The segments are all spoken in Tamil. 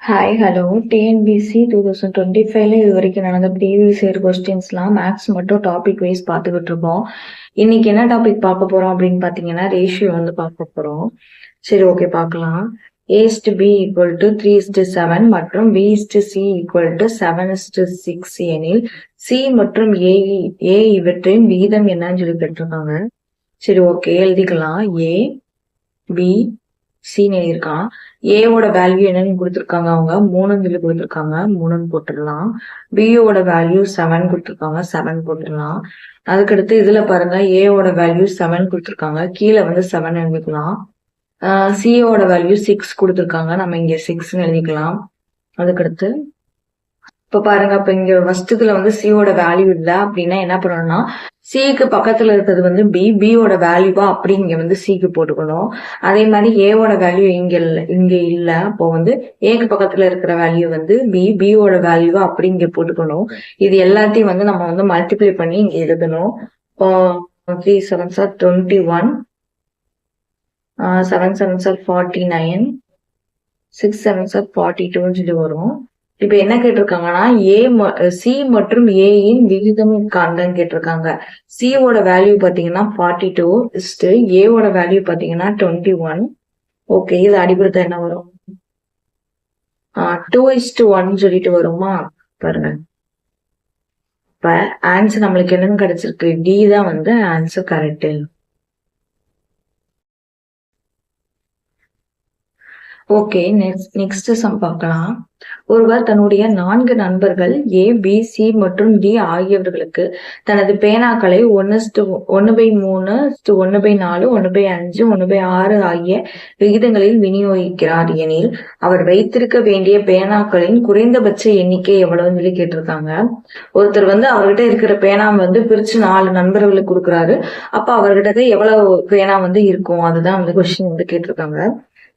ஹாய் ஹலோ டிஎன்பிசி 2025ல இது வரைக்கும் நடந்த ப்ரீவியஸ் இயர் கொஸ்டின்ஸ்லாம் மேக்ஸ் மட்டும் டாபிக் வைஸ் பார்த்துக்கிட்டு இருக்கோம். இன்னைக்கு என்ன டாபிக் பார்க்க போறோம் அப்படின்னு பார்த்தீங்கன்னா ரேஷியோ வந்து பார்க்க போறோம். சரி, ஓகே, பார்க்கலாம். A/B ஈக்குவல் டு 3:7 மற்றும் B/C ஈக்குவல் டு 7:6 எனில் C மற்றும் A இவற்றின் விகிதம் என்னன்னு சொல்லி கேட்டிருக்காங்க. சரி, ஓகே, எழுதிக்கலாம். A B C எழுதியிருக்கான். ஏவோட வேல்யூ என்னன்னு கொடுத்துருக்காங்க, அவங்க 3 சொல்லி கொடுத்துருக்காங்க, 3 போட்டுடலாம். பியோட வேல்யூ 7 கொடுத்துருக்காங்க, 7 போட்டுடலாம். அதுக்கடுத்து இதுல பாருங்க, ஏவோட வேல்யூ 7 கொடுத்துருக்காங்க, கீழே வந்து 7 எழுதிக்கலாம். சியோட வேல்யூ 6 கொடுத்துருக்காங்க, நம்ம இங்க 6 எழுதிக்கலாம். அதுக்கடுத்து இப்ப பாருங்க, இப்ப இங்க ஃபர்ஸ்ட்ல வந்து சியோட வேல்யூ இல்லை அப்படின்னா என்ன பண்ணணும்னா, சிக்கு பக்கத்துல இருக்கிறது வந்து பியோட வேல்யூவா அப்படி இங்க வந்து சிக்கு போட்டுக்கணும். அதே மாதிரி ஏவோட வேல்யூ இங்க இல்ல, அப்போ வந்து ஏக்கு பக்கத்துல இருக்கிற வேல்யூ வந்து பியோட வேல்யூவா அப்படி இங்க போட்டுக்கணும். இது எல்லாத்தையும் வந்து நம்ம வந்து மல்டிப்ளை பண்ணி இங்க எழுதணும். 3 7s are 21, 7 7s are 49, 6 7s are 42 சொல்லி வரும். இப்ப என்ன கேட்டிருக்காங்கன்னா, சி மற்றும் ஏயின் விகிதம் காண்கன்னு கேட்டிருக்காங்க. சியோட வேல்யூ பாத்தீங்கன்னா 42, ஏவோட வேல்யூ பாத்தீங்கன்னா 21. ஓகே, இது அடிப்படை என்ன வரும்? 2:1 சொல்லிட்டு வருமா பாருங்க. இப்ப ஆன்சர் நம்மளுக்கு என்னன்னு கிடைச்சிருக்கு, டி தான் வந்து answer correct. Okay, next sum பார்க்கலாம். ஒருவர் தன்னுடைய 4 நண்பர்கள் A, B, C மற்றும் D ஆகியவர்களுக்கு தனது பேனாக்களை 1:3, 1:4, 1:5, 1:6 ஆகிய விகிதங்களில் விநியோகிக்கிறார் எனில் அவர் வைத்திருக்க வேண்டிய பேனாக்களின் குறைந்தபட்ச எண்ணிக்கை எவ்வளவுன்னு சொல்லி கேட்டிருக்காங்க. ஒருத்தர் வந்து அவர்கிட்ட இருக்கிற பேனா வந்து பிரிச்சு 4 நண்பர்களுக்கு கொடுக்குறாரு. அப்ப அவர்கிட்ட எவ்வளவு பேனா வந்து இருக்கும், அதுதான் வந்து கொஸ்டின் வந்து கேட்டிருக்காங்க.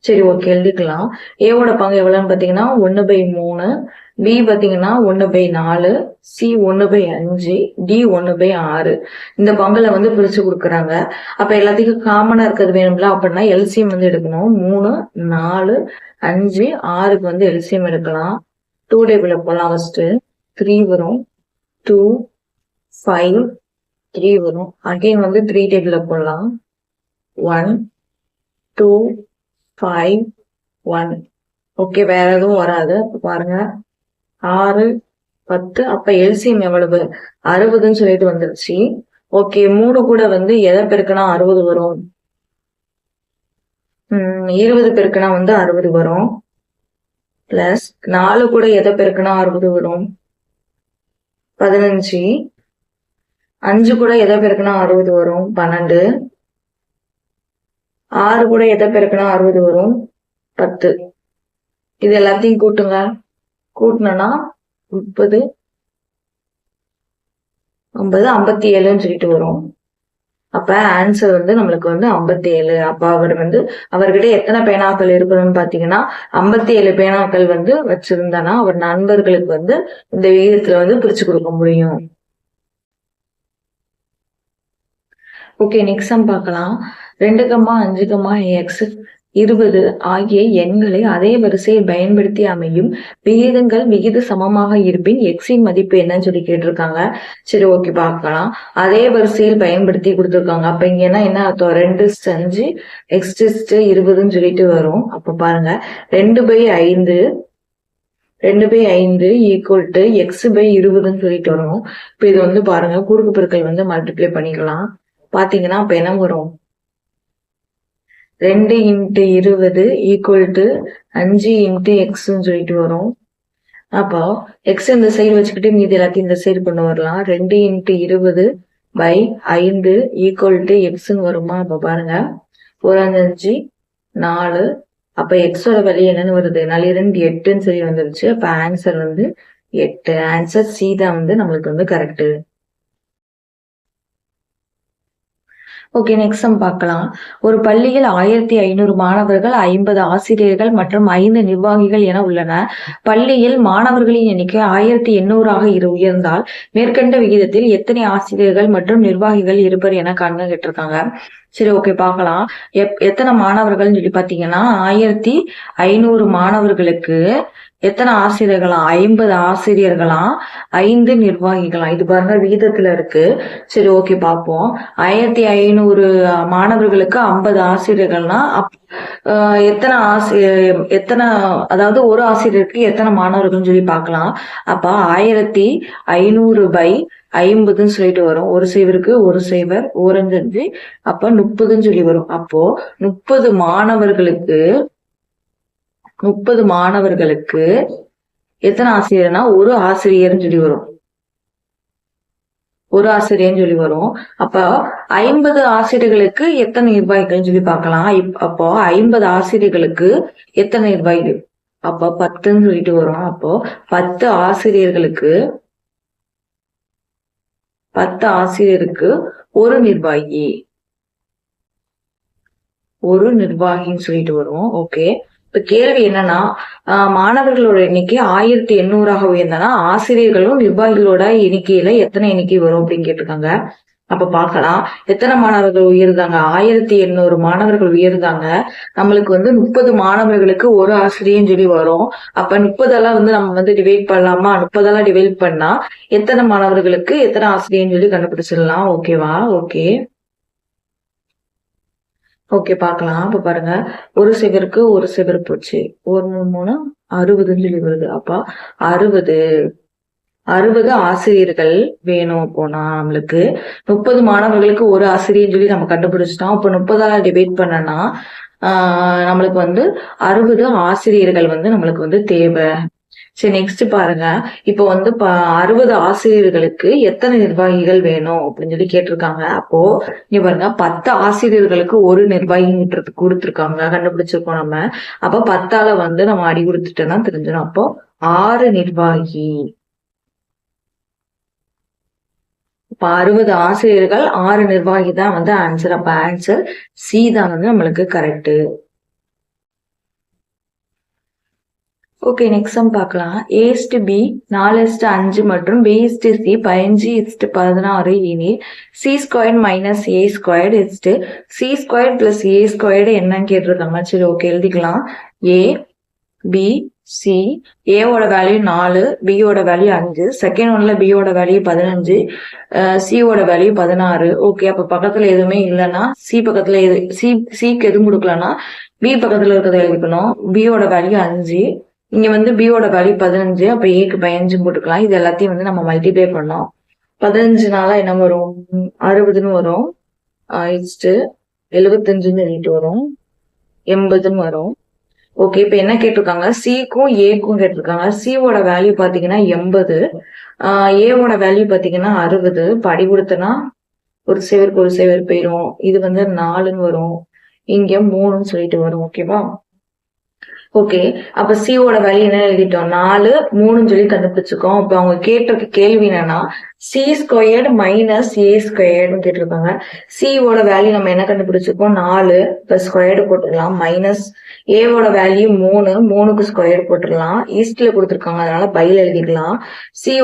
சரி, ஓகே, எழுதிக்கலாம். ஏவோட பங்கு எவ்வளவுன்னு பாத்தீங்கன்னா 1/3, பி பாத்தீங்கன்னா 1/4, சி 1/5, டி 1/6. இந்த பங்குல வந்து பிரிச்சு கொடுக்குறாங்க. அப்ப எல்லாத்துக்கும் காமனா இருக்கிறது வேணும்ல, அப்படின்னா எல்சிஎம் வந்து எடுக்கணும். 3 4 5 6க்கு வந்து எல்சிஎம் எடுக்கலாம். 2 டேபிள்ல போடலாம். ஃபர்ஸ்ட் 3 வரும், 2 5 3 வரும். அகைன் வந்து 3 டேபிள்ல போடலாம். 1 2 5 1. ஓகே, வேற எதுவும் வராது. பாருங்க, 6 10. அப்ப எல்சிஎம் எவ்வளவு? 60ன்னு சொல்லிட்டு வந்துருச்சு. ஓகே, 3 கூட வந்து எதை பெருக்கினா 60 வரும்? 20 பெருக்கினா வந்து 60 வரும். பிளஸ் 4 கூட எதை பெருக்கினா 60 வரும்? 15. 5 கூட எதை பெருக்கினா 60 வரும்? 12. 6 கூட எதை பெருக்கினா 60 வரும்? 10. இது எல்லாத்தையும் கூட்டுங்க. கூட்டினா 30 50 57ன்னு சொல்லிட்டு வரும். அப்ப ஆன்சர் வந்து நம்மளுக்கு வந்து 57. அப்ப அவர் வந்து அவர்கிட்ட எத்தனை பேனாக்கள் இருக்கணும்னு பாத்தீங்கன்னா 57 பேனாக்கள் வந்து வச்சிருந்தானா அவர் நண்பர்களுக்கு வந்து இந்த விகிதத்துல வந்து பிரிச்சு கொடுக்க முடியும். ஓகே, நெக்ஸ்ட் சம் பார்க்கலாம். 2, 5, x 20 ஆகிய எண்களை அதே வரிசையில் பயன்படுத்தி அமையும் விகிதங்கள் விகித சமமாக இருப்பின் எக்ஸின் மதிப்பு என்னன்னு சொல்லி கேட்டிருக்காங்க. சரி, ஓகே, பார்க்கலாம். அதே வரிசையில் பயன்படுத்தி கொடுத்துருக்காங்க. அப்ப இங்க என்ன அர்த்தம்? 2:5 x 20ன்னு சொல்லிட்டு வரும். அப்ப பாருங்க, 2/5 ஈக்குவல் டு x/20ன்னு சொல்லிட்டு வரும். இப்ப இது வந்து பாருங்க, குறுக்கு பெருக்கல் வந்து மல்டிப்ளை பண்ணிக்கலாம். பாத்தீங்கன்னா அப்ப என்ன வரும்? 2 × 20 ஈக்குவல் டு 5 × x சொல்லிட்டு வரும். அப்போ x இந்த சைடு வச்சுக்கிட்டு மீதி எல்லாத்தையும் இந்த சைடு கொண்டு வரலாம். 2 × 20/5 ஈக்குவல் டு எக்ஸ்ன்னு வருமா? அப்ப பாருங்க, 4 4. அப்ப எக்ஸோட வேல்யூ என்னன்னு வருது? 4 8ன்னு சொல்லி வந்துருச்சு. அப்ப ஆன்சர் வந்து 8. ஆன்சர் சி தான் வந்து நம்மளுக்கு வந்து கரெக்ட். ஓகே, நெக்ஸ்ட் சம் பார்க்கலாம். ஒரு பள்ளியில் 1500 மாணவர்கள், 50 ஆசிரியர்கள் மற்றும் 5 நிர்வாகிகள் என உள்ளன. பள்ளியில் மாணவர்களின் எண்ணிக்கை 1800 உயர்ந்தால் மேற்கண்ட விகிதத்தில் எத்தனை ஆசிரியர்கள் மற்றும் நிர்வாகிகள் இருப்பர் என காண்க கேட்டிருக்காங்க. சரி, ஓகே, பார்க்கலாம். எத்தனை மாணவர்கள்னு சொல்லி பாத்தீங்கன்னா 1500 மாணவர்களுக்கு எத்தனை ஆசிரியர்களாம்? 50 ஆசிரியர்களாம், 5 நிர்வாகிகளாம். இது பாருங்க விகிதத்துல இருக்கு. சரி, ஓகே, பார்ப்போம். 1500 மாணவர்களுக்கு 50 ஆசிரியர்கள்னா எத்தனை, அதாவது ஒரு ஆசிரியருக்கு எத்தனை மாணவர்கள்னு சொல்லி பார்க்கலாம். அப்ப 1500/50ன்னு சொல்லிட்டு வரும். ஒரு சைவருக்கு ஒரு சைவர், ஓரஞ்சு, அப்ப 30ன்னு சொல்லி வரும். அப்போ 30 மாணவர்களுக்கு எத்தனை ஆசிரியர்னா ஒரு ஆசிரியர்னு சொல்லி வரும். ஒரு ஆசிரியர்னு சொல்லி வரும். அப்ப 50 ஆசிரியர்களுக்கு எத்தனை நிர்வாகிகள்னு சொல்லி பார்க்கலாம். அப்போ 50 ஆசிரியர்களுக்கு எத்தனை நிர்வாகிகள்? அப்போ 10ன்னு சொல்லிட்டு வரும். அப்போ 10 ஆசிரியருக்கு ஒரு நிர்வாகின்னு சொல்லிட்டு வரும். ஓகே, இப்ப கேள்வி என்னன்னா, மாணவர்களோட எண்ணிக்கை 1800 உயர்ந்தனா ஆசிரியர்களும் நிர்வாகிகளோட எண்ணிக்கையில எத்தனை எண்ணிக்கை வரும் அப்படின்னு கேட்டிருக்காங்க. அப்ப பார்க்கலாம். எத்தனை மாணவர்கள் உயர்ந்தாங்க? 1800 மாணவர்கள் உயர்ந்தாங்க. நம்மளுக்கு 30 மாணவர்களுக்கு ஒரு ஆசிரியர்னு சொல்லி வரும். அப்ப 30 நம்ம டிவைட் பண்ணலாமா? 30 டிவைட் பண்ணா எத்தனை மாணவர்களுக்கு எத்தனை ஆசிரியர்னு சொல்லி கண்டுபிடிச்சிடலாம். ஓகேவா? ஓகே, பார்க்கலாம். இப்ப பாருங்க, ஒரு சிவருக்கு ஒரு சிவர் போச்சு. 1 3 60ன்னு சொல்லி வருது. அப்ப 60 ஆசிரியர்கள் வேணும். போனா நம்மளுக்கு 30 மாணவர்களுக்கு ஒரு ஆசிரியர்னு சொல்லி நம்ம கண்டுபிடிச்சிட்டோம். அப்ப 30 டிவைட் பண்ணனா நம்மளுக்கு 60 ஆசிரியர்கள் நம்மளுக்கு தேவை. சரி, நெக்ஸ்ட் பாருங்க. இப்போ 60 ஆசிரியர்களுக்கு எத்தனை நிர்வாகிகள் வேணும் அப்படின்னு சொல்லி கேட்டிருக்காங்க. அப்போ இங்க பாருங்க, 10 ஆசிரியர்களுக்கு ஒரு நிர்வாகின்றது கொடுத்துருக்காங்க, கண்டுபிடிச்சிருக்கோம் நம்ம. அப்ப 10ஆல நம்ம அடி கொடுத்துட்டோம்னா தெரிஞ்சிடும். அப்போ 6 நிர்வாகி. இப்ப 60 ஆசிரியர்கள் 6 நிர்வாகி தான் ஆன்சர். அப்ப ஆன்சர் சி தான் நம்மளுக்கு கரெக்ட். ஓகே, நெக்ஸ்ட் சம் பார்க்கலாம். A/B 4:5 மற்றும் B/C 15:16 எனில் C² - A² C² + A² என்னன்னு கேட்டிருக்காங்க. சரி, ஓகே, எழுதிக்கலாம். A B C, A ஓட வேல்யூ 4, B ஓட வேல்யூ 5, செகண்ட் ஒன்ல B ஓட வேல்யூ 15, C ஓட வேல்யூ 16. ஓகே, அப்ப பக்கத்துல எதுவுமே இல்லைன்னா C பக்கத்துல Cக்கு எதுவும் கொடுக்கலன்னா B பக்கத்துல இருக்கிறத எழுதிக்கணும். B ஓட வேல்யூ 5, இங்க B ஓட வேல்யூ 15, அப்ப Aக்கு 15 போட்டுக்கலாம். இது எல்லாத்தையும் நம்ம மல்டிப்ளை பண்ணோம். 15னால என்ன வரும்? 60ன்னு வரும். 75ன்னு எழுதிட்டு வரும். 80ன்னு வரும். ஓகே, இப்ப என்ன கேட்டிருக்காங்க? சிக்கும் ஏக்கும் கேட்டிருக்காங்க. சியோட வேல்யூ பாத்தீங்கன்னா 80, ஏவோட வேல்யூ பாத்தீங்கன்னா 60. படி கொடுத்தனா ஒரு சேவர் போயிரும். இது 4ன்னு வரும். இங்க 3ன்னு சொல்லிட்டு வரும். ஓகேவா? ஓகே, அப்ப சியோட வேல்யூ என்ன எழுதிட்டோம்? 4 3ன்னு சொல்லி கண்டுபிடிச்சிருக்கோம். அப்ப அவங்க கேட்டிருக்க கேள்வி என்னன்னா C² - A² கேட்டிருக்காங்க. சியோட வேல்யூ நம்ம என்ன கண்டுபிடிச்சிருக்கோம்? 4 + ஸ்கொயர்டு போட்டுடலாம். மைனஸ் ஏவோட வேல்யூ 3, 3க்கு ஸ்கொயர் போட்டுடலாம். ஈஸ்ட்ல கொடுத்துருக்காங்க, அதனால பைல எழுதிக்கலாம். C²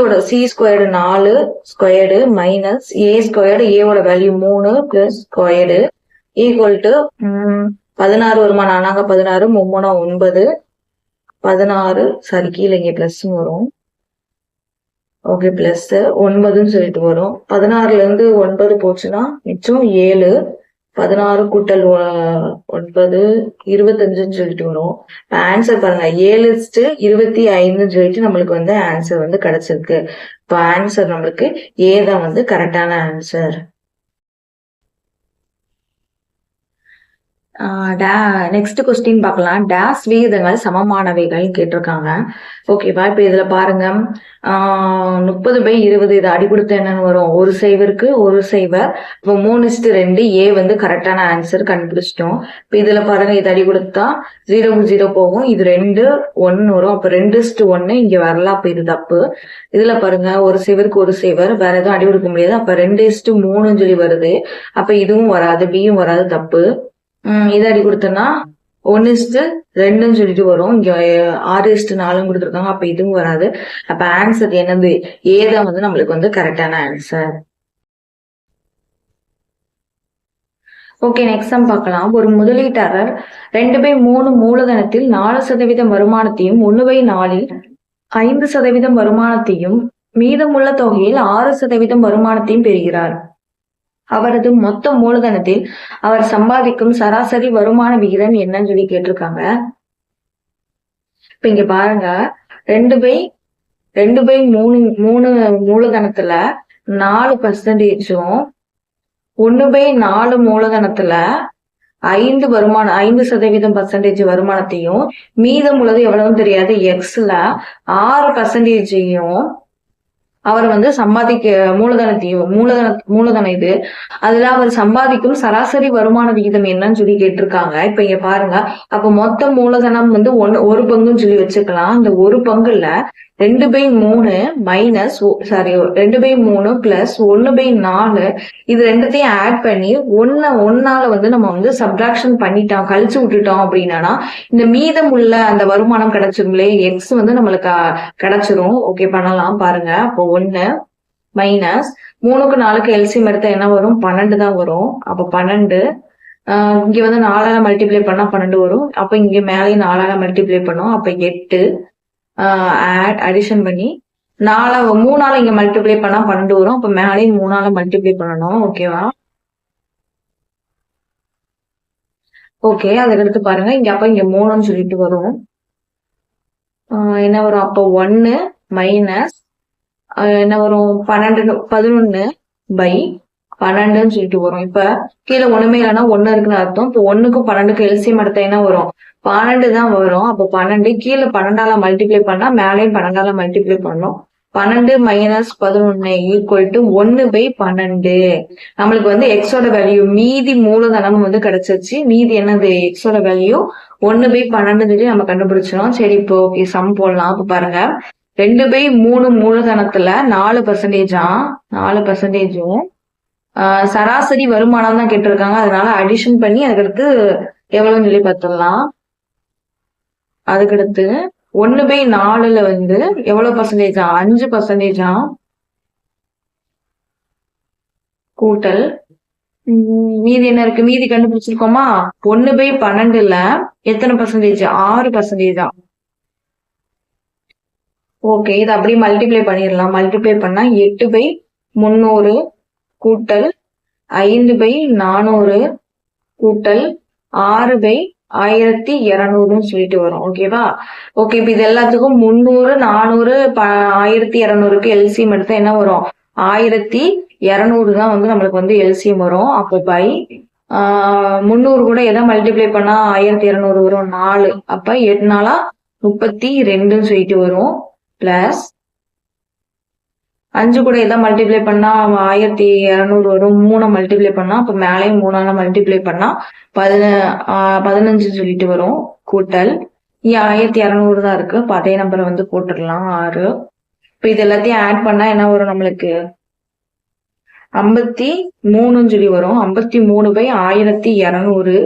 4 ஸ்கொயர்டு மைனஸ் A², ஏவோட வேல்யூ 3 + ஸ்கொயர்டு ஈக்குவல் டு 16 வருமா? 4 16, 3 9, 16, சாரி கீழே இங்க பிளஸ் வரும். ஓகே, பிளஸ் 9ன்னு சொல்லிட்டு வரும். 16ல இருந்து 9 போச்சுன்னா மிச்சம் 7, 16 கூட்டல் 9 25ன்னு சொல்லிட்டு வரும். ஆன்சர் பாருங்க, 7:25ன்னு சொல்லிட்டு நம்மளுக்கு ஆன்சர் கிடைச்சிருக்கு. இப்போ ஆன்சர் நம்மளுக்கு ஏ தான் கரெக்டான ஆன்சர். நெக்ஸ்ட் கொஸ்டின் பார்க்கலாம். டேஸ் விகிதங்கள் சமமானவைகள் கேட்டிருக்காங்க. ஓகேவா? இப்ப இதுல பாருங்க, 30/20 இதை அடி கொடுத்த என்னன்னு வரும்? ஒரு சைவருக்கு ஒரு சைவர். இப்போ 3:2 ஏ கரெக்டான ஆன்சர் கண்டுபிடிச்சிட்டோம். இப்ப இதுல பாருங்க, இது அடி கொடுத்தா 0க்கு 0 போகும். இது 2 1 வரும். அப்ப 2:1 இங்க வரலாம். அப்ப இது தப்பு. இதுல பாருங்க, ஒரு சைவருக்கு ஒரு சைவர், வேற எதுவும் அடி கொடுக்க முடியாது. அப்ப 2:3ன்னு சொல்லி வருது. அப்ப இதுவும் வராது, பியும் வராது, தப்பு. இதை அடி கொடுத்தோம்னா 1:2ன்னு சொல்லிட்டு வரும். இங்க 6:4 கொடுத்துருக்காங்க. அப்ப இதுவும் வராது. அப்ப ஆன்சர் என்னது? ஏதான் நம்மளுக்கு கரெக்டான ஆன்சர். ஓகே, நெக்ஸ்ட் சம் பார்க்கலாம். ஒரு முதலீட்டாளர் 2/3 மூலதனத்தில் 4% வருமானத்தையும் 1/4 5% வருமானத்தையும் மீதமுள்ள தொகையில் 6% வருமானத்தையும் பெறுகிறார். அவரது மொத்த மூலதனத்தில் அவர் சம்பாதிக்கும் சராசரி வருமான விகிதம் என்னன்னு சொல்லி கேட்டிருக்காங்க. இப்ப இங்க பாருங்க, 2/3 மூலதனத்துல 4%, 1/4 மூலதனத்துல 5% வருமானத்தையும் மீதம் உள்ளது எவ்வளவுன்னு தெரியாது எக்ஸ்ல 6%, அவர் சம்பாதிக்க மூலதனம் இது. அதுல அவர் சம்பாதிக்கும் சராசரி வருமான விகிதம் என்னன்னு சொல்லி கேட்டிருக்காங்க. இப்ப இங்க பாருங்க, அப்ப மொத்த மூலதனம் ஒரு பங்குன்னு சொல்லி வச்சுக்கலாம். அந்த ஒரு பங்குல 2/3 பிளஸ் 1/4 இது ரெண்டுத்தையும் ஆட் பண்ணி ஒன்னால நம்ம சப்ட்ராக்ஷன் பண்ணிட்டோம், கழிச்சு விட்டுட்டோம் அப்படின்னா இந்த மீதம் உள்ள அந்த வருமானம் கிடைச்சிருங்களே எக்ஸ் நம்மளுக்கு கிடைச்சிரும். ஓகே, பண்ணலாம் பாருங்க. அப்போ 1 மைனஸ் 3க்கு 4க்கு எல்சிஎம் எடுத்தா என்ன வரும்? 12 தான் வரும். அப்ப 12 இங்க 4ஆல மல்டிப்ளை பண்ணா 12 வரும். அப்ப இங்க மேலேயும் 4ஆல மல்டிப்ளை பண்ணோம். அப்ப 8 அடிஷன் பண்ணி 3ஆல இங்க மல்டிப்ளை பண்ணா 12 வரும். அப்ப மேலேயும் 3ஆல மல்டிப்ளை பண்ணணும். ஓகேவா? ஓகே, அதுக்கடுத்து பாருங்க, இங்க 3ன்னு சொல்லிட்டு வரும். என்ன வரும்? அப்போ 1 மைனஸ் என்ன வரும்? 11/12ன்னு சொல்லிட்டு வரும். இப்ப கீழே ஒண்ணுமே இல்லைன்னா 1 இருக்குன்னு அர்த்தம். இப்போ 1க்கும் 12க்கும் எல்சிஎம் எடுத்தா என்ன வரும்? 12 தான் வரும். அப்போ 12 கீழே 12ஆல மல்டிப்ளை பண்ணா மேலேயும் 12ஆல மல்டிப்ளை பண்ணணும். 12 மைனஸ் 11 ஈக்குவல் டு 1/12. நம்மளுக்கு எக்ஸோட வேல்யூ மீதி மூலதனம் கிடைச்சிருச்சு. மீதி என்னது? எக்ஸோட வேல்யூ 1/12 நம்ம கண்டுபிடிச்சிடும். சரி, இப்போ ஓகே, சம் போடலாம். அப்ப பாருங்க, 2/3 மூலதனத்துல 4%, சராசரி வருமானம் தான் கேட்டிருக்காங்க. அதனால அடிஷன் பண்ணி அதுக்கடுத்து எவ்வளவுன்னு சொல்லி பார்த்துடலாம். அதுக்கடுத்து 1/4ல எவ்வளவு பர்சன்டேஜா? 5%, கூட்டல் மீதி என்ன இருக்கு? மீதி கண்டுபிடிச்சிருக்கோமா? 1/12ல எத்தனை பர்சன்டேஜ்? 6%. ஓகே, இது அப்படியே மல்டிப்ளை பண்ணிடலாம். மல்டிப்ளை பண்ணா 8/300 கூட்டல் 5/400 கூட்டல் 6/1200 சொல்லிட்டு வரும். ஓகேவா? ஓகே, இப்ப இது எல்லாத்துக்கும் 300, 400, 1200க்கு எல்சிஎம் எடுத்தா என்ன வரும்? 1200 தான் நம்மளுக்கு எல்சிஎம் வரும். அப்போ பை 300 கூட எதை மல்டிப்ளை பண்ணா 1200 வரும்? 4. அப்ப 8 நாளா 32 சொல்லிட்டு வரும். பிளஸ் 5 கூட எதை மல்டிப்ளை பண்ணா 1200 வரும்? 3 மல்டிப்ளை பண்ணா, அப்ப மேலேயும் 3ஆல மல்டிப்ளை பண்ணா 15 சொல்லிட்டு வரும். கூட்டல் 1200 தான் இருக்கு. அப்ப அதே நம்பரை போட்டுடலாம் 6. இப்ப இது எல்லாத்தையும் ஆட் பண்ணா என்ன வரும்? நம்மளுக்கு 53 சொல்லி வரும். 53/1200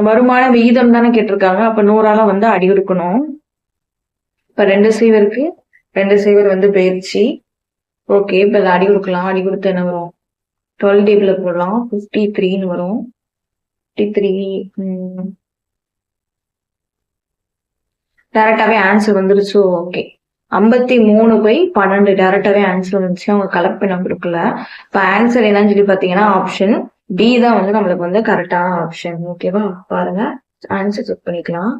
வருமான விகிதம் தானே கேட்டிருக்காங்க. அப்ப 100ஆல அடி கொடுக்கணும். இப்ப 2 சைவருக்கு 2 சைவர் போயிடுச்சு. ஓகே, இப்ப இதை அடி கொடுக்கலாம். அடி கொடுத்து என்ன வரும்? 12 டேபிள்ல போடலாம். 53ன்னு வரும். 53 டைரக்டாவே ஆன்சர் வந்துருச்சு. ஓகே, 53/12 டைரக்டாவே ஆன்சர் வந்துச்சு. அவங்க கலெக்ட் பண்ண கொடுக்கல. இப்ப ஆன்சர் என்னன்னு சொல்லி பாத்தீங்கன்னா ஆப்ஷன் டி தான் நம்மளுக்கு கரெக்டான ஆப்ஷன். ஓகேவா? பாருங்க, ஆன்சர் செக் பண்ணிக்கலாம்.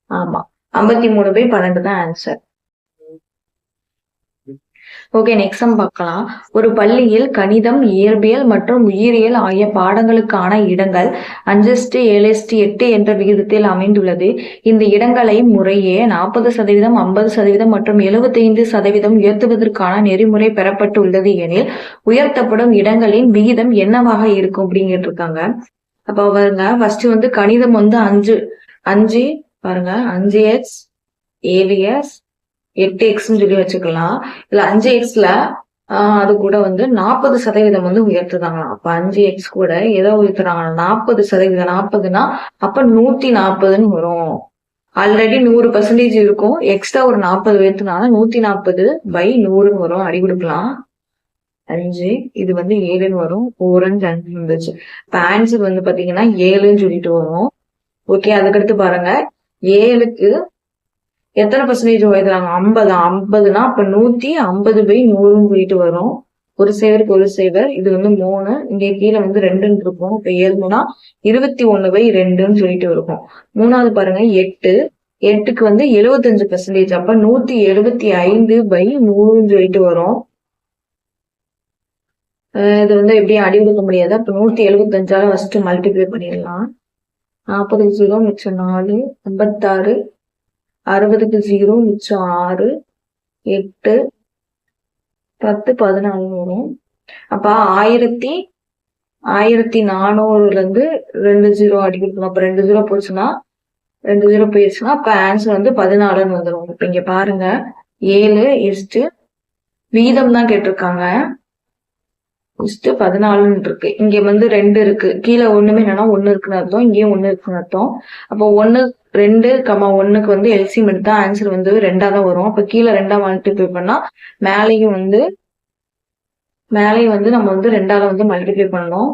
ஆமா, 53/12 தான் ஆன்சர். ஓகே, நெக்ஸ்ட் சம் பார்க்கலாம். ஒரு பள்ளியில் கணிதம், இயற்பியல் மற்றும் உயிரியல் ஆகிய பாடங்களுக்கான இடங்கள் 5:7:8 என்ற விகிதத்தில் அமைந்துள்ளது. இந்த இடங்களை முறையே 40%, 50% மற்றும் 75% உயர்த்துவதற்கான நெறிமுறை பெறப்பட்டுள்ளது எனில் உயர்த்தப்படும் இடங்களின் விகிதம் என்னவாக இருக்கும் அப்படின்னு கேட்டிருக்காங்க. அப்ப பாருங்க, ஃபர்ஸ்ட் கணிதம் 5 பாருங்க, 5x AVS 8xன்னு சொல்லி வச்சுக்கலாம். இதுல 5xல அது கூட 40% உயர்த்துதாங்களாம். அப்ப 5x கூட எதை உயர்த்துறாங்க? 40%. 40னா அப்ப 140ன்னு வரும். ஆல்ரெடி 100% இருக்கும். எக்ஸ்ட்ரா ஒரு 40 உயர்த்தினால 140/100 வரும். அடி கொடுக்கலாம். 5. இது வந்து 7ன்னு வரும். 4 and 5 இருந்துச்சு. இப்ப ஆன்சர் வந்து பாத்தீங்கன்னா 7ன்னு சொல்லிட்டு வரும். ஓகே, அதுக்கடுத்து பாருங்க, 7க்கு எத்தனை பர்சன்டேஜ் எழுதுறாங்க? 50. 50னா அப்ப 150/100ன்னு சொல்லிட்டு வரும். ஒரு சேவருக்கு ஒரு சேவர். இது வந்து 3. இங்க கீழே வந்து 2ன்னு இருக்கும். இப்ப 7னா 21/2ன்னு சொல்லிட்டு இருக்கும். 3வது பாருங்க 8. 8க்கு வந்து 75%. அப்ப 175/100ன்னு சொல்லிட்டு வரும். இது வந்து எப்படியும் அடி கொடுக்க முடியாது. அப்ப 175ஆல ஃபர்ஸ்ட் மல்டிப்ளை பண்ணிடலாம். 40க்கு 0 மிச்சம் 4, 56, 60க்கு 0 மிச்சம் 6, 8, 10, 14 வரும். அப்ப 1400ல இருந்து 2 0 அடி கொடுக்கணும். அப்ப 2 0 போச்சுன்னா 2 0 போயிடுச்சுன்னா அப்ப ஆன்சர் வந்து 14ன்னு வந்துடும். இப்ப இங்க பாருங்க 7 வீதம் தான் கேட்டிருக்காங்க. 14ன்னு இருக்கு. இங்க வந்து 2 இருக்கு. கீழே ஒண்ணுமே இல்லைன்னா 1 இருக்குன்னு அர்த்தம். இங்கேயும் 1 இருக்குன்னு அர்த்தம். அப்போ 1, 2, 1க்கு வந்து எல்சிஎம் எடுத்தா ஆன்சர் வந்து 2ஆ தான் வரும். அப்ப கீழே 2ஆ மல்டிப்ளை பண்ணா மேலேயும் வந்து நம்ம வந்து 2ஆல வந்து மல்டிப்ளை பண்ணணும்.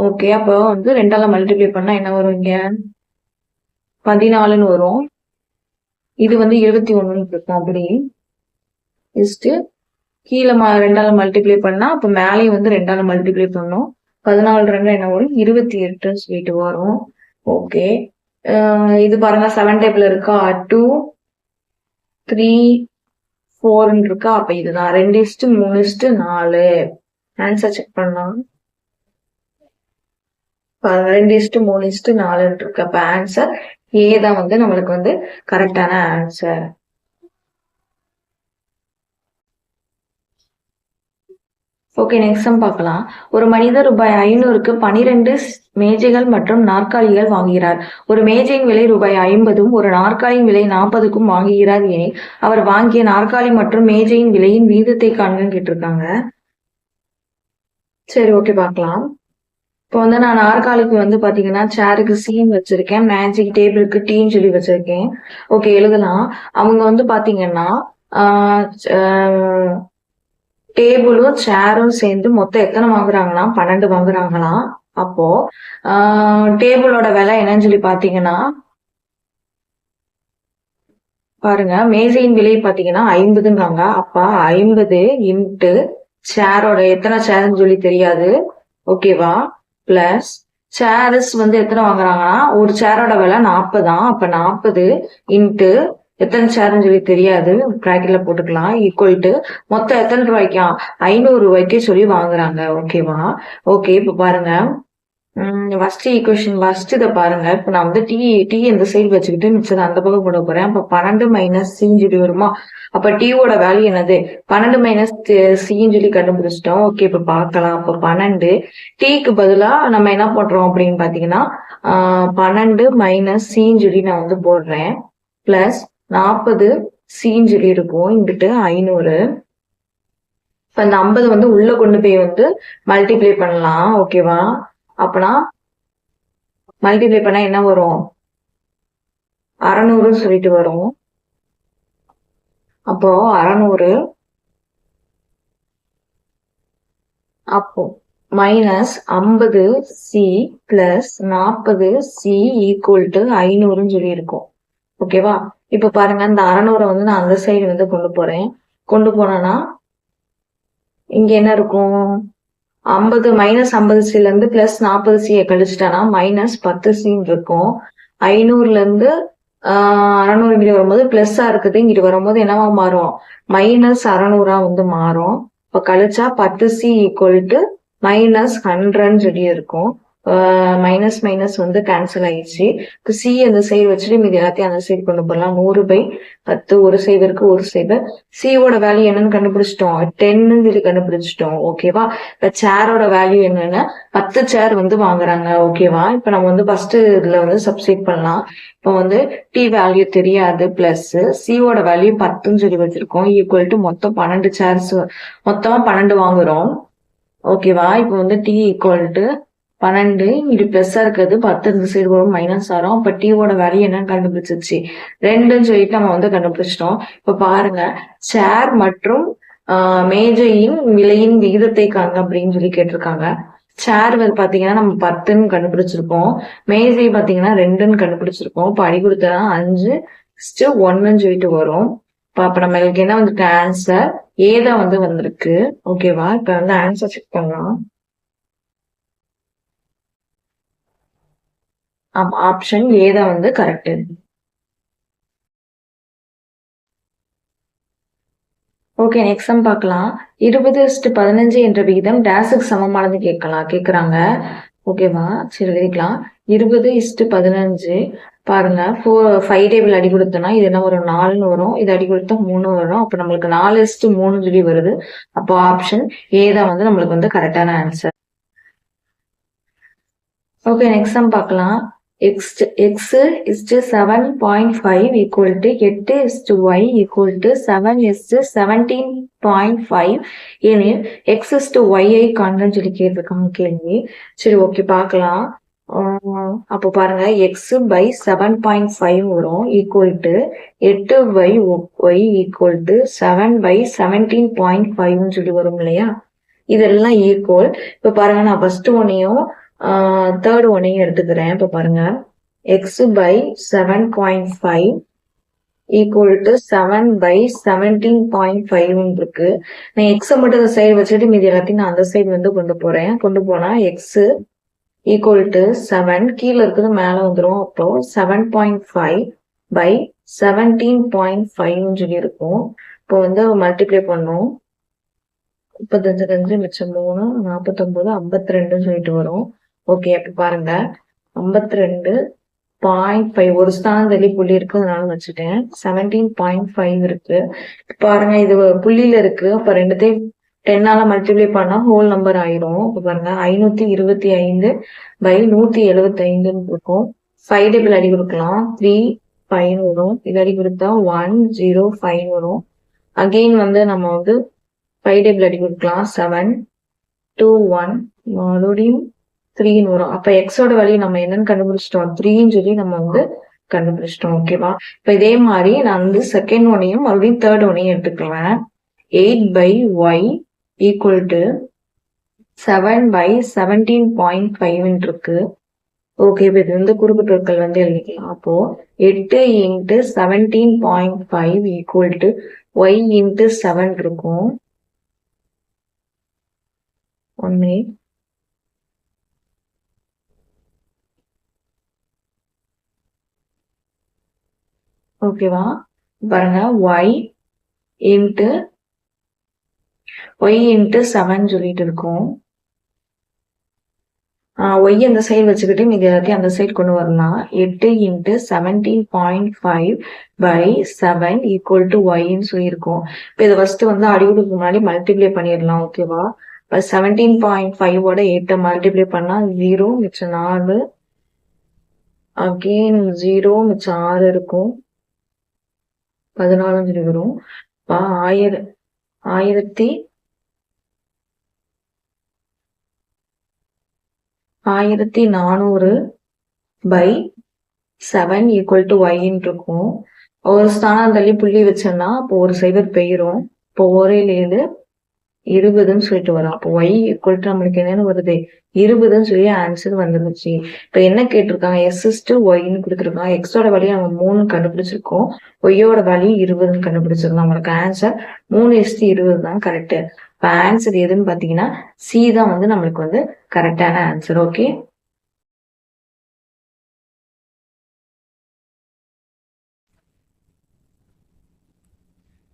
ஓகே, அப்போ வந்து 2ஆல மல்டிப்ளை பண்ணா என்ன வரும்? இங்க 14ன்னு வரும். இது வந்து 21ன்னு இருக்கும். அப்படி கீழே 2ஆல மல்டிப்ளை பண்ணா அப்ப மேலேயும் வந்து 2ஆல மல்டிப்ளை பண்ணணும். 14 2 என்ன வரும்? 28ன்னு சொல்லிட்டு வரும். ஓகே, இது பாருங்க 7 டேபிள் இருக்கா? 2, 3, 4ன்னு இருக்கா? அப்ப இதுதான் 2:3:4. ஆன்சர் செக் பண்ணலாம். 2:3:4 இருக்கு. அப்ப ஆன்சர் ஏ தான் வந்து நம்மளுக்கு வந்து கரெக்டான ஆன்சர். ஓகே, நெக்ஸ்ட் சம் பார்க்கலாம். ஒரு மனிதர் ரூபாய் 500க்கு 12 மேஜைகள் மற்றும் நாற்காலிகள் வாங்குகிறார். ஒரு மேஜையின் விலை ரூபாய் 50ம் ஒரு நாற்காலியின் விலை 40க்கும் வாங்குகிறார் எனில் அவர் வாங்கிய நாற்காலி மற்றும் மேஜையின் விலையின் வீதத்தை காண்கன்னு கேட்டிருக்காங்க. சரி, ஓகே, பார்க்கலாம். இப்போ வந்து நான் நாற்காலிக்கு வந்து பாத்தீங்கன்னா சேருக்கு சின்னு வச்சிருக்கேன், மேஜிக் டேபிளுக்கு டீன்னு சொல்லி வச்சிருக்கேன். ஓகே, எழுதலாம். அவங்க வந்து பாத்தீங்கன்னா டேபிளும் சேரும் சேர்ந்து மொத்தம் எத்தனை வாங்குறாங்கன்னா 12 வாங்குறாங்களாம். அப்போ டேபிளோட விலை என்னன்னு சொல்லி பாத்தீங்கன்னா பாருங்க, மேஜையின் விலை பாத்தீங்கன்னா 50ங்கிறாங்க. அப்ப 50 இன்ட்டு சேரோட எத்தனை சேர்ன்னு சொல்லி தெரியாது. ஓகேவா? பிளஸ் சேர்ஸ் வந்து எத்தனை வாங்குறாங்கன்னா ஒரு சேரோட விலை 40 அப்ப 40 இன்ட்டு எத்தனை சேர்ன்னு சொல்லி தெரியாது, பிராக்கெட்ல போட்டுக்கலாம், ஈக்குவல் டு மொத்தம் எத்தனை ரூபாய்க்கா? 500 ரூபாய்க்கு சொல்லி வாங்குறாங்க. ஓகேவா? ஓகே, இப்ப பாருங்க, ஃபர்ஸ்ட் ஈக்குவேஷன் ஃபர்ஸ்ட் இதை பாருங்க. இப்ப நான் வந்து டி இந்த சைடு வச்சுக்கிட்டு மிச்சம் அந்த பக்கம் போட போறேன். அப்ப 12 மைனஸ் சின்னு சொல்லி வருமா? அப்ப டீயோட வேல்யூ என்னது? 12 மைனஸ் சின்னு சொல்லி கண்டுபிடிச்சிட்டோம். ஓகே, இப்ப பார்க்கலாம். அப்ப 12 டீக்கு பதிலா நம்ம என்ன பண்றோம் அப்படின்னு பாத்தீங்கன்னா 12 மைனஸ் சின்னு சொல்லி நான் வந்து போடுறேன். பிளஸ் 40 சின்னு சொல்லி இருக்கும். இங்கிட்டு 500. இப்ப அந்த 50 வந்து உள்ள கொண்டு போய் வந்து மல்டிப்ளை பண்ணலாம். ஓகேவா? அப்பனா மல்டிப்ளை பண்ணா என்ன வரும்? 600 சொல்லிட்டு வரும். அப்போ 600 அப்போ minus 50 C plus 40 C equal to 500ன்னு சொல்லி இருக்கும். ஓகேவா? இப்ப பாருங்க, இந்த 600 வந்து நான் அந்த சைடு வந்து கொண்டு போறேன். கொண்டு போனேன்னா இங்க என்ன இருக்கும்? 50 மைனஸ் 50 சில இருந்து பிளஸ் 40 சியை கழிச்சுட்டானா மைனஸ் 10 சின்னு இருக்கும். 500ல இருந்து 600 இங்கிட்டு வரும்போது பிளஸ்ஸா இருக்குது. இங்கிட்டு வரும்போது என்னவா மாறும்? மைனஸ் 600 வந்து மாறும். இப்ப கழிச்சா 10 சி ஈக்குவல் டு மைனஸ் 100ன்னு சொல்லி இருக்கும். மைனஸ் மைனஸ் வந்து கேன்சல் ஆயிடுச்சு. இப்போ சி அந்த சைடு வச்சுட்டு மீது எல்லாத்தையும் அந்த சைடு கொண்டு போடலாம். 100/10 ஒரு சைவருக்கு ஒரு சைவர். சியோட வேல்யூ என்னன்னு கண்டுபிடிச்சிட்டோம், 10ன்னு சொல்லி கண்டுபிடிச்சிட்டோம். ஓகேவா? இப்ப சேரோட வேல்யூ என்னன்னா 10 சேர் வந்து வாங்குறாங்க. ஓகேவா? இப்ப நம்ம வந்து ஃபர்ஸ்ட் இதுல வந்து சப்ஸ்டிட் பண்ணலாம். இப்போ வந்து டி வேல்யூ தெரியாது, பிளஸ் சியோட வேல்யூ 10ன்னு சொல்லி வச்சிருக்கோம், ஈக்குவல் டு மொத்தம் 12 சேர்ஸ், மொத்தமா 12 வாங்குறோம். ஓகேவா? இப்போ வந்து டி ஈக்குவல் டு 12 இது பிளஸ்ஸா இருக்கிறது 10 இந்த சைடு வரும் மைனஸ் ஆகும். அப்ப டீயோட வேல்யூ என்னன்னு கண்டுபிடிச்சிருச்சு, 2ன்னு சொல்லிட்டு நம்ம வந்து கண்டுபிடிச்சிட்டோம். இப்ப பாருங்க, சேர் மற்றும் மேஜையின் விலையின் விகிதத்தை காங்க அப்படின்னு சொல்லி கேட்டிருக்காங்க. சேர் வந்து பாத்தீங்கன்னா நம்ம 10ன்னு கண்டுபிடிச்சிருக்கோம். மேஜை பாத்தீங்கன்னா 2ன்னு கண்டுபிடிச்சிருக்கோம். இப்ப அடி கொடுத்தா 5:1ன்னு சொல்லிட்டு வரும். அப்ப நம்மளுக்கு என்ன வந்துருக்கு ஆன்சர் ஏதான் வந்து வந்திருக்கு. ஓகேவா, இப்ப வந்து ஆன்சர் செக் பண்ணலாம். ஆப்ஷன் ஏதான் வந்து கரெக்ட். ஓகே, நெக்ஸ்ட் சம் பார்க்கலாம். 20:15 என்ற விகிதம் டேஸுக்கு சமமானது கேக்குறாங்க. ஓகேவா, சரி எழுதிக்கலாம். 20:15 பாருங்க, 5 டேபிள் அடி கொடுத்தோம்னா இது என்ன வரும், 4ன்னு வரும். இது அடி கொடுத்தா 3 வரும். அப்ப நம்மளுக்கு 4:3 சொல்லி வருது. அப்போ ஆப்ஷன் ஏ தான் வந்து நம்மளுக்கு வந்து கரெக்டான ஆன்சர். ஓகே, நெக்ஸ்ட் சம் பார்க்கலாம். x is to 7.5 equal to 8 is to y equal to 7 is to 17.5 எனில் x is to y ஐ காண்கன்னு சொல்லி கேட்டிருக்காங்க கேள்வி. சரி, ஓகே பார்க்கலாம். அப்போ பாருங்க, x by 7.5 வரும் equal to 8 by y equal to 7 by 17.5 சொல்லி வரும் இல்லையா. இதெல்லாம் ஈக்குவல். இப்ப பாருங்க, நான் ஃபர்ஸ்ட் ஒன்னையும் தேர்ட் ஒன்னையும் எடுத்துக்கிறேன். இப்ப பாருங்க, x by 7.5 equal to 7 by 17.5 இருக்கு. நான் எக்ஸை மட்டும் அந்த சைடு வச்சுட்டு மீதி எல்லாத்தையும் நான் அந்த சைடு வந்து கொண்டு போனா x ஈக்குவல் டு 7 கீழே இருக்குது மேல வந்துடும். அப்புறம் 7.5 by 17.5 சொல்லி இருக்கும். இப்போ வந்து மல்டிப்ளை பண்ணும். 35 மிச்சம் 3 49 52 சொல்லிட்டு வரும். ஓகே, அப்ப பாருங்க, 52.5 ஒரு ஸ்தானம் தள்ளி புள்ளி இருக்கு, அதனால வச்சுட்டேன். 17.5 இருக்கு. பாருங்க, இது புள்ளியில இருக்கு. அப்ப ரெண்டுத்தையும் 10ஆல மல்டிப்ளை பண்ணா ஹோல் நம்பர் ஆயிரும். இப்ப பாருங்க, 525 by 175 இருக்கும். 5 டேபிள் அடி கொடுக்கலாம். 3 5 வரும். இது அடி கொடுத்தா 1 0 5 வரும். அகெயின் வந்து நம்ம வந்து 5 டேபிள் அடி கொடுக்கலாம். 7 2 1 மறுபடியும் 3 வரும். அப்ப எக்ஸோட வேல்யூ நம்ம என்னன்னு கண்டுபிடிச்சிட்டோம், 3ன்னு சொல்லி நம்ம வந்து கண்டுபிடிச்சிட்டோம். ஓகேவா, இப்ப இதே மாதிரி நான் வந்து செகண்ட் ஒன்னையும் மறுபடியும் தேர்ட் ஒன்னையும் எடுத்துக்குவேன். 8 by y equal to 7 by 17.5 இருக்கு. ஓகே, இப்ப இது வந்து குறுக்கு பெருக்கல் வந்து எழுதிக்கலாம். அப்போ 8 into 17.5 equal to y into 7 இருக்கும். 1 minute. ஓகேவா, பாருங்க, y into 7 சொல்லிட்டு இருக்கும். y அந்த சைடு வச்சுக்கிட்டு மீதி எல்லாத்தையும் அந்த சைடு கொண்டு வரலாம். 8 into 17.5 by 7 ஈக்குவல் டு yன்னு சொல்லியிருக்கோம். இப்போ இதை ஃபர்ஸ்ட் வந்து அடிவுக்கு முன்னாடி மல்டிப்ளை பண்ணிடலாம். ஓகேவா, இப்போ 17.5ஓட 8 மல்டிப்ளை பண்ணா 0 மிச்சம் 4, அகெயின் 0 மிச்சம் 6 இருக்கும். 14 வரும். 1400 by 7 ஈக்குவல் டு yன்னு இருக்கும். ஒரு ஸ்தானம் தள்ளி புள்ளி வச்சோம்னா அப்போ ஒரு சைபர் பெயரும். இப்போ 1 20ன்னு சொல்லிட்டு வரும். அப்போ y ஈக்குவல் டு நம்மளுக்கு என்னன்னு வருது, 20ன்னு சொல்லி ஆன்சர் வந்துருச்சு. இப்ப என்ன கேட்டிருக்காங்க, s/yன்னு கொடுத்துருக்காங்க. எக்ஸோட வேல்யூ நம்ம 3 கண்டுபிடிச்சிருக்கோம். ஒய்யோட வேல்யூ 20ன்னு கண்டுபிடிச்சிருக்கோம். நம்மளுக்கு ஆன்சர் 3:20 தான் கரெக்ட். இப்ப ஆன்சர் எதுன்னு பாத்தீங்கன்னா சி தான் வந்து நம்மளுக்கு வந்து கரெக்டான answer. Okay,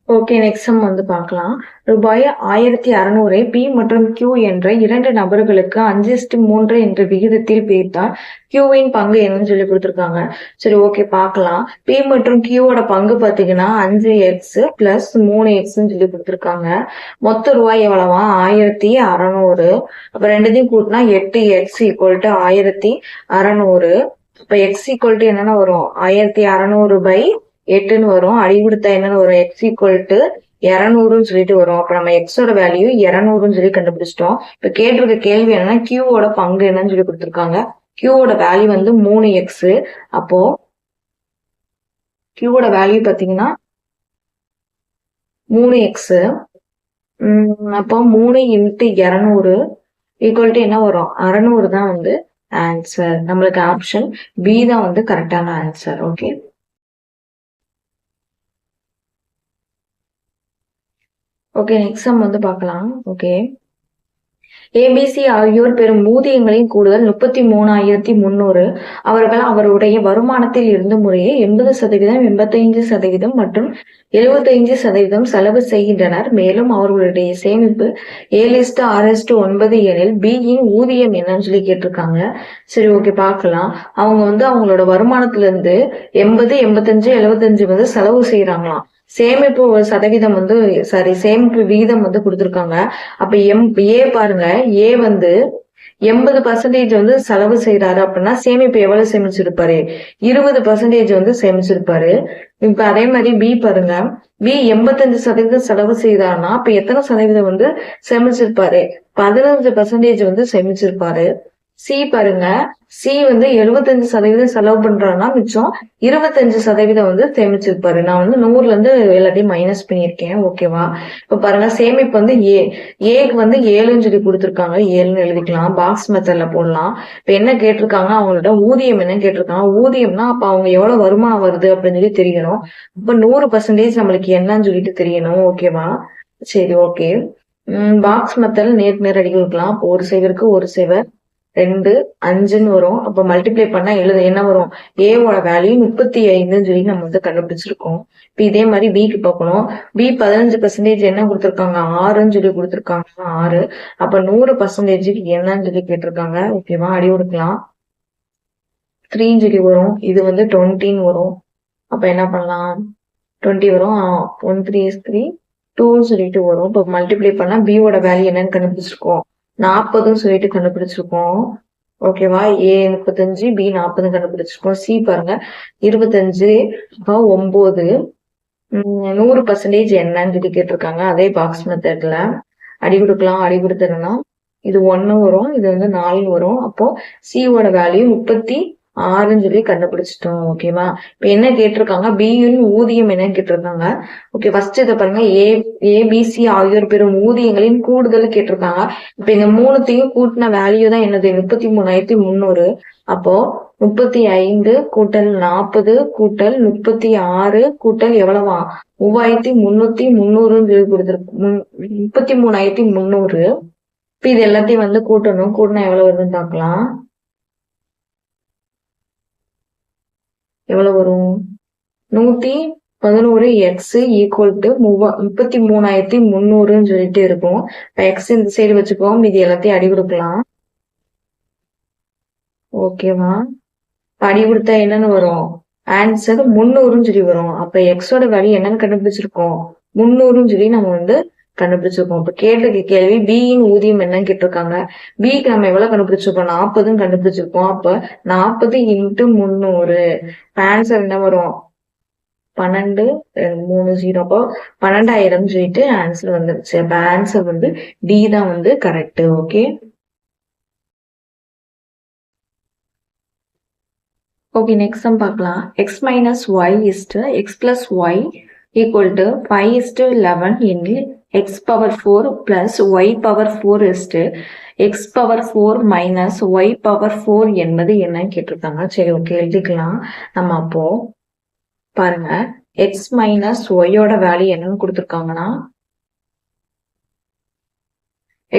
okay, next some வந்து பார்க்கலாம். ரூபாய் 1600 பி மற்றும் கியூ என்ற 2 நபர்களுக்கு 5:3 என்ற விகிதத்தில் பிரித்தால் கியூவின் பங்கு என்னன்னு சொல்லி கொடுத்துருக்காங்க. சரி, ஓகே பார்க்கலாம். பி மற்றும் கியூவோட பங்கு பாத்தீங்கன்னா 5x + 3xன்னு சொல்லி கொடுத்துருக்காங்க. மொத்த ரூபாய் எவ்வளவா, 1600. அப்ப ரெண்டுத்தையும் கூட்டினா 8x ஈக்குவல் டு 1600. இப்ப x ஈக்குவல் டு என்னன்னா வரும், 1600 by 8ன்னு வரும். அடி கொடுத்தா என்னன்னு வரும், x ஈக்குவல் டு 200ன்னு சொல்லிட்டு வரும். அப்ப நம்ம எக்ஸோட வேல்யூ 200ன்னு சொல்லி கண்டுபிடிச்சிட்டோம். இப்ப கேட்டிருக்க கேள்வி என்னன்னா கியூவோட பங்கு என்னன்னு சொல்லி கொடுத்துருக்காங்க. கியூவோட வேல்யூ வந்து 3x. அப்போ கியூவோட வேல்யூ பாத்தீங்கன்னா 3x. அப்போ 3 இன்ட்டு 200 ஈக்குவல் டு என்ன வரும்? 600 தான் வந்து ஆன்சர். நம்மளுக்கு ஆப்ஷன் பி தான் வந்து கரெக்டான answer. Okay, okay, next some வந்து பார்க்கலாம். ஓகே, ஏபிசி ஆகியோர் பெறும் ஊதியங்களின் கூடுதல் 33,300. அவர்கள் அவருடைய வருமானத்தில் இருந்து முறையே 80%, 85% மற்றும் 75% செலவு செய்கின்றனர். மேலும் அவர்களுடைய சேமிப்பு 7:6:9 எனில் பியின் ஊதியம் என்னன்னு சொல்லி கேட்டிருக்காங்க. சரி, ஓகே, பார்க்கலாம். அவங்க வந்து அவங்களோட வருமானத்துல இருந்து 80, 85, 75 வந்து செலவு செய்யறாங்களாம். சேமிப்பு சதவீதம் வந்து சேமிப்பு விகிதம் வந்து கொடுத்திருக்காங்க. அப்ப ஏ பாருங்க, ஏ வந்து 80% வந்து செலவு செய்யறாரு அப்படின்னா சேமிப்பு எவ்வளவு சேமிச்சிருப்பாரு? 20% வந்து சேமிச்சிருப்பாரு. இப்ப அதே மாதிரி பி பாருங்க, பி 85% செலவு செய்தாருன்னா அப்ப எத்தனை சதவீதம் வந்து சேமிச்சிருப்பாரு? 15% வந்து சேமிச்சிருப்பாரு. சி பாருங்க, சி வந்து 75% செலவு பண்றாருன்னா மிச்சம் 25% வந்து சேமிச்சிருப்பாரு. நான் வந்து 100ல இருந்து எல்லாத்தையும் மைனஸ் பண்ணியிருக்கேன். ஓகேவா? இப்ப பாருங்க, சேமிப்பு வந்து ஏக்கு வந்து 7ன்னு சொல்லி கொடுத்துருக்காங்க. 7ன்னு எழுதிக்கலாம். பாக்ஸ் மெத்தட்ல போடலாம். இப்ப என்ன கேட்டிருக்காங்க? அவங்களோட ஊதியம் என்ன கேட்டிருக்காங்க? ஊதியம்னா அப்ப அவங்க எவ்வளவு வருமானம் வருது அப்படின்னு சொல்லி தெரியணும். அப்ப 100% நம்மளுக்கு என்னன்னு சொல்லிட்டு தெரியணும். ஓகேவா? சரி, ஓகே. பாக்ஸ் மெத்தட்ல நேர் அடிக்க வைக்கலாம். அப்போ ஒரு சேவருக்கு ஒரு சேவர் 2, 5ன்னு வரும். அப்ப மல்டிப்ளை பண்ணா என்ன வரும்? ஏவோட வேல்யூ 35ன்னு சொல்லி நம்ம வந்து கண்டுபிடிச்சிருக்கோம். இப்ப இதே மாதிரி பிக்கு பார்க்கணும். பி 15% என்ன கொடுத்துருக்காங்க? 6ன்னு சொல்லி கொடுத்துருக்காங்க. 6. அப்ப 100% என்னன்னு சொல்லி கேட்டிருக்காங்க. ஓகேவா? அடி கொடுக்கலாம். 3ன்னு சொல்லி வரும். இது வந்து 20ன்னு வரும். அப்ப என்ன பண்ணலாம்? 20 வரும். 1 3 is 3, 2ன்னு சொல்லிட்டு வரும். இப்ப மல்டிப்ளை பண்ணா பியோட வேல்யூ என்னன்னு கண்டுபிடிச்சிருக்கோம். 40ன்னு சொல்லிட்டு கண்டுபிடிச்சிருக்கோம். ஓகேவா? ஏ 35, பி 40 கண்டுபிடிச்சிருக்கோம். சி பாருங்க 25, 9. 100% என்னன்னு சொல்லி கேட்டிருக்காங்க. அதே பாக்ஸ் மெத்தட்ல அடி கொடுக்கலாம். அடி கொடுத்ததுன்னா இது 1 வரும், இது வந்து 4 வரும். அப்போ சியோட வேல்யூ 36ன்னு சொல்லி கண்டுபிடிச்சிட்டோம். ஓகேவா? இப்ப என்ன கேட்டிருக்காங்க? பியின் ஊதியம் என்னன்னு கேட்டிருக்காங்க. ஓகே, ஃபர்ஸ்ட் இதை பாருங்க, ஏபிசி ஆகியோர் பெறும் ஊதியங்களின் கூடுதல் கேட்டிருக்காங்க. இப்ப இந்த 3த்தையும் கூட்டின வேல்யூ தான் என்னது? 33,300. அப்போ 35 கூட்டல் 40 கூட்டல் 36 கூட்டல் எவ்வளவா? 3,300 சொல்லி கொடுத்துருக்கு. 33,300. இப்ப இது எல்லாத்தையும் வந்து கூட்டணும். கூட்டினா எவ்வளவு வருதுன்னு பார்க்கலாம். எவ்வளவு வரும்? 111 எக்ஸ் ஈக்குவல் டு 33,300ன்னு சொல்லிட்டு இருக்கும். எக்ஸ் இந்த சைடு வச்சுக்கோம். இது எல்லாத்தையும் அடி கொடுக்கலாம். ஓகேவா? அடி கொடுத்தா என்னன்னு வரும்? ஆன்சர் 300ன்னு சொல்லி வரும். அப்ப எக்ஸோட வேல்யூ என்னன்னு கண்டுபிடிச்சிருக்கோம்? 300ன்னு சொல்லி நம்ம வந்து கண்டுபிடிச்சிருக்கோம். இப்ப கேட்டிருக்க கேள்வி பியின் ஊதியம் என்னன்னு கேட்டிருக்காங்க. பிக்கு நம்ம எவ்வளவு கண்டுபிடிச்சிருக்கோம்? 40ன்னு கண்டுபிடிச்சிருக்கோம். அப்ப 40 இன்ட்டு 300. ஆன்சர் என்ன வரும்? 12, 30. அப்போ 12,000 சொல்லிட்டு ஆன்சர் வந்துருச்சு. அப்ப ஆன்சர் வந்து டி தான் வந்து correct. Okay, okay, next sum பார்க்கலாம். X minus Y is to X plus Y equal to 5:11 எனில் X power 4 plus Y power 4 is to X power 4 minus Y power 4 என்பது என்னன்னு கேட்டிருக்காங்க. சரி, ஓகே, எழுதிக்கலாம். நம்ம அப்போ பாருங்க, எக்ஸ் மைனஸ் ஒய்யோட வேல்யூ என்னன்னு கொடுத்துருக்காங்கன்னா,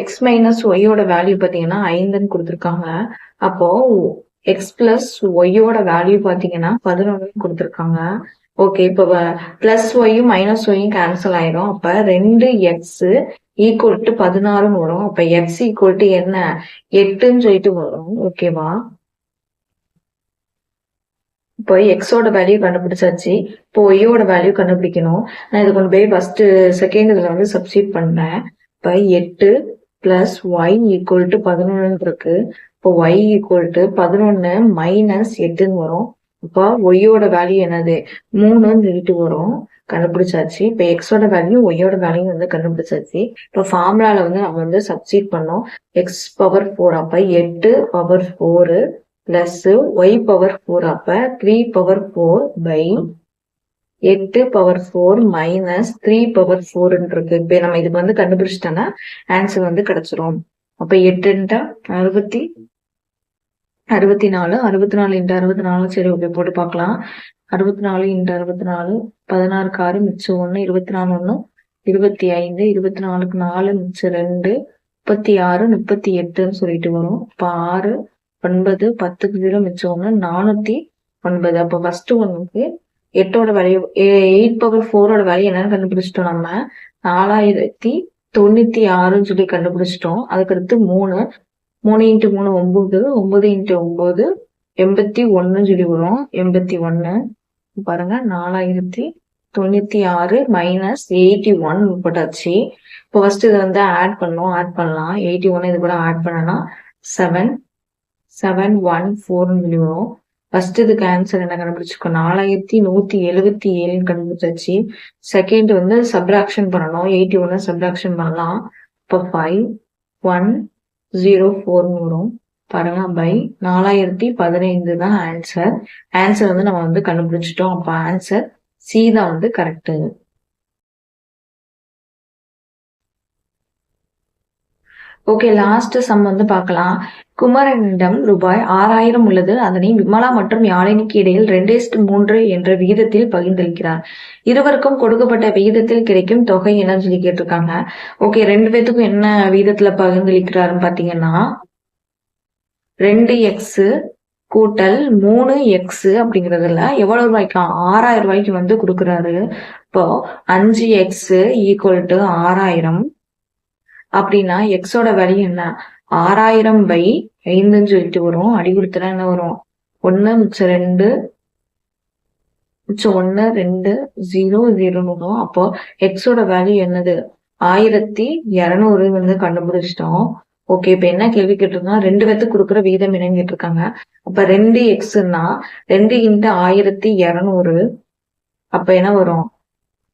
எக்ஸ் மைனஸ் ஒய்யோட வேல்யூ பார்த்தீங்கன்னா 5ன்னு கொடுத்துருக்காங்க. அப்போ எக்ஸ் பிளஸ் ஒய்யோட வேல்யூ பார்த்தீங்கன்னா 11 கொடுத்துருக்காங்க. ஓகே, இப்போ பிளஸ் ஒய்யும் மைனஸ் ஒய்யும் கேன்சல் ஆயிரும். அப்ப 2x ஈக்குவல் டு 16ன்னு வரும். அப்ப எக்ஸ் ஈக்குவல் டு என்ன? 8ன்னு சொல்லிட்டு வரும். ஓகேவா? இப்போ எக்ஸோட வேல்யூ கண்டுபிடிச்சாச்சு. இப்போ ஒய்யோட வேல்யூ கண்டுபிடிக்கணும். நான் இது கொண்டு போய் ஃபர்ஸ்ட் செகண்ட் இதுல வந்து சப்ஸ்டிட் பண்றேன். இப்போ 8 பிளஸ் ஒய் ஈக்குவல் டு 11 இருக்கு. இப்போ ஒய் ஈக்குவல் டு 11 மைனஸ் 8ன்னு வரும். இப்போ ஒய்யோட வேல்யூ என்னது? 3ன்னு சொல்லிட்டு வரும். கண்டுபிடிச்சாச்சு. இப்போ எக்ஸோட வேல்யூ ஒய்யோட வேல்யூ வந்து கண்டுபிடிச்சாச்சு. இப்போ ஃபார்முலால வந்து நம்ம வந்து சப்ஸ்டிட் பண்ணோம். எக்ஸ் பவர் 4 அப்ப 8 பவர் 4 பிளஸ் ஒய் பவர் 4 அப்ப 3 power 4 by 8 power 4 minus 3 power 4 இருக்கு. இப்ப நம்ம இதுக்கு வந்து கண்டுபிடிச்சிட்டோம்னா ஆன்சர் வந்து கிடைச்சிரும். அப்ப 8 60 64 64 இன்ட்டு 64 சரி ஓகே போட்டு பார்க்கலாம். 64 இன்ட்டு 64 16க்கு 6 மிச்சம் 1 24 1 25 24க்கு 4 மிச்சம் 2 36 38ன்னு சொல்லிட்டு வரும். இப்ப 6 9 10க்கு 0 மிச்சம் 1 409. அப்ப ஃபர்ஸ்ட் ஒன்னுக்கு 8ஓட வேல்யூ 8 பவர் 4ஓட வேல்யூ என்னன்னு கண்டுபிடிச்சிட்டோம். நம்ம 4096ன்னு சொல்லி கண்டுபிடிச்சிட்டோம். அதுக்கடுத்து 3 3 இன்ட்டு 3 9 9 இன்ட்டு 9 81 சொல்லி வரும். 81 பாருங்க 4096 மைனஸ் 81 போட்டாச்சு. இப்போ ஃபர்ஸ்ட் இதை வந்து ஆட் பண்ணலாம். 81 இது கூட ஆட் பண்ணனா 7714 சொல்லி வரும். ஃபர்ஸ்ட் இதுக்கு ஆன்சர் என்ன கண்டுபிடிச்சிருக்கோம், 4177 கண்டுபிடிச்சாச்சு. செகண்ட் வந்து சப்ராக்ஷன் பண்ணணும். 81 சப்ராக்ஷன் பண்ணலாம். இப்போ 5104 வரும். பாருங்க பை 4015 தான் ஆன்சர். ஆன்சர் வந்து நம்ம வந்து கண்டுபிடிச்சிட்டோம். அப்ப ஆன்சர் சி தான் வந்து கரெக்ட். ஓகே, லாஸ்ட் சம் வந்து பார்க்கலாம். குமரனிடம் ரூபாய் 6000 உள்ளது. அதனை விமலா மற்றும் யாழினிக்கு இடையில் 2:3 என்ற விகிதத்தில் பகிர்ந்தளிக்கிறார். இருவருக்கும் கொடுக்கப்பட்ட விகிதத்தில் கிடைக்கும் தொகை என்னன்னு சொல்லி கேட்டிருக்காங்க. ஓகே, 2 பேத்துக்கும் என்ன விகிதத்துல பகிர்ந்தளிக்கிறாருன்னு பாத்தீங்கன்னா 2x கூட்டல் 3x அப்படிங்கறதுல எவ்வளவு ரூபாய்க்கு 6000 ரூபாய்க்கு வந்து கொடுக்குறாரு. இப்போ 5x ஈக்குவல் டு 6000 அப்படின்னா எக்ஸோட வேல்யூ என்ன 6000/5ன்னு சொல்லிட்டு வரும். அடி கொடுத்தா என்ன வரும் 1 மிச்சம் 2 மிச்சம் 1 2 0 0 வரும். அப்போ எக்ஸோட வேல்யூ என்னது 1200 வந்து கண்டுபிடிச்சிட்டோம். ஓகே, இப்ப என்ன கேள்வி கேட்டிருக்காங்க, 2 பேத்துக்கு கொடுக்குற வீதம் என்னன்னு கேட்டிருக்காங்க. அப்ப 2xன்னா 2 இன்ட்டு 1200 அப்ப என்ன வரும்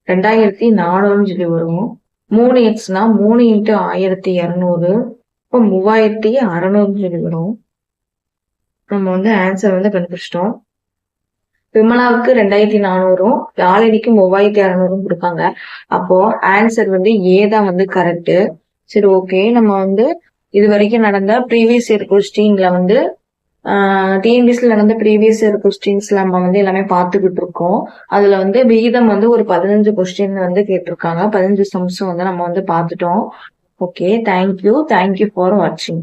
2400 சொல்லி வரும். 3xனா 3 இன்ட்டு 1200 இப்போ 3600 சொல்லி வரும். நம்ம வந்து ஆன்சர் வந்து கண்டுபிடிச்சிட்டோம். விமலாவுக்கு 2400 யாழினிக்கு 3600 கொடுப்பாங்க. அப்போ ஆன்சர் வந்து ஏ தான் வந்து கரெக்ட். சரி ஓகே, நம்ம வந்து இது வரைக்கும் நடந்த ப்ரீவியஸ் இயர் கொஸ்டின்ல வந்து டிஎன்பிஎஸ்ல நடந்த ப்ரீவியஸ் இயர் கொஸ்டின்ஸ்ல நம்ம வந்து எல்லாமே பார்த்துக்கிட்டு இருக்கோம். அதுல வந்து விகிதம் வந்து ஒரு 15 கொஸ்டின் வந்து கேட்டிருக்காங்க. 15 சம்ஸ் வந்து நம்ம வந்து பார்த்துட்டோம். ஓகே, தேங்க்யூ ஃபார் வாட்சிங்.